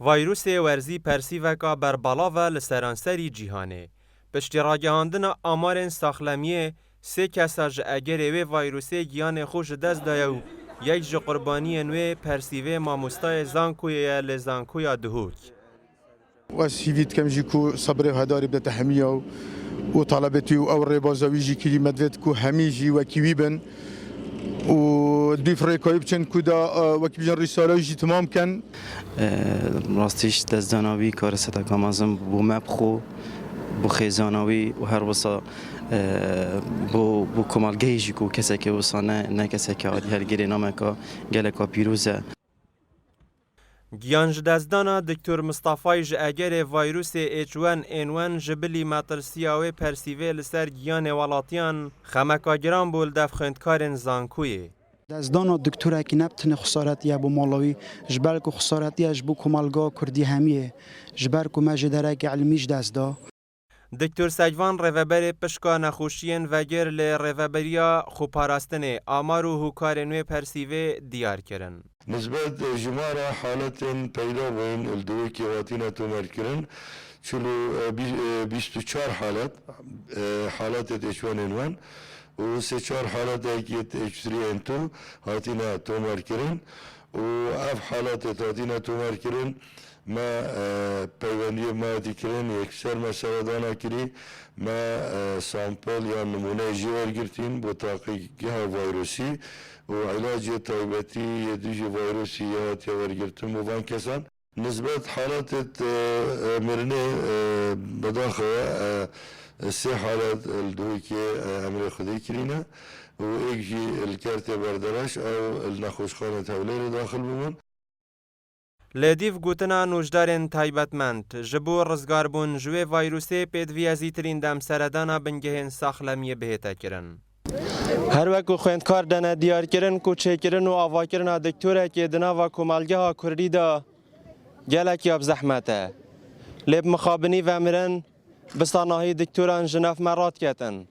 ویروس ورزی پرسیوکا بر بالاو لسرانسری جیهانه. پشتی راگهاندن آمارن ساخلمیه 3 کسا ج اگر وی ویروسی گیان خوش دست دایو یک ج قربانی نوی پرسیوه ماموستای زانکوی لزانکویا دهوک. وسيفيت كم جيكو صبري هداري بدأ حمية وطلبتي أو الربازوي جي كلي مدفتكو هميجي وكيبن وديف ريكايب كان كودا وكيبجن رسالة جي تمام كان راستيش دزداناوي كارستا كامازم بو مبخو بو خيزاناوي وهر وصا بو كمالجي جيكو كسكي وصانا نا كسكي عادي هالجري نامكا جالكا بيروزا گیانج دزدانا دکتر مصطفی ج اگر ویروس H1N1 جبلی ماترسیاوی پرسیوه لسر گیان ولاتیان خمکاگران بول دفخندکارن زانکوی. دزدانا دکتوره که نبتن خسارتی ابو مالوی جبر کو خسارتی اجبو کمالگا کردی همیه جبر کو مجدره که علمیش دزدا. دکتر سجوان روبر پشکا نخوشین وگر ل روبریا خوپاراستنه آمار و هوکارنوی پرسیوه دیار کرن. نسبت جمارة حالات پیدا بین الدوی که واتینا تومر کرن چلو 24 حالات H1N1 و 3-4 حالات H3N2 هاتینا تومر کرن و اف حالات هاتینا تومر کرن ما پیوندی ما دیکرین یکسر مسئله دانا کری ما سامپل یا نمونه جوار گرتین با تحقیق ویروسی و علاج طیبتی یدوج ویروسی یا تیار گرتن موان کسان نسبت حالات مرنه بداخل 3 حالات الدوی که عمل خودی کرینه و ایک جی الکارت بردارش او النخوشخانه تولیل داخل بمون لدیف گوتنا نوجدارن تایبتمند جبو رزگار بون جوی ویروسی پیدویازی ترین دم سردانا بنگهن ساخلمیه بهتا کرن. هر وکو خوندکار دنه دیار کرن کو چه کرن و آوا کرن دکتوره که دنا و کمالگه ها کردی دا گلک یاب زحمته. لب مخابنی و مرن بساناهی دکتوران جناف مرات کتن.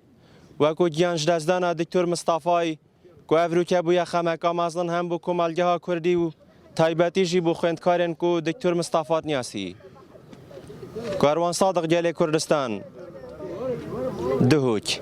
وکو گیانج دزدانا دکتور مصطفی کو افرو که بویا خمکا مازن هم بو کمالگه ها کردی و تایبتی جی بو خوندکارن کو دکتر مصطفی نیاسی. کاروان صادق جلی کردستان دهوک.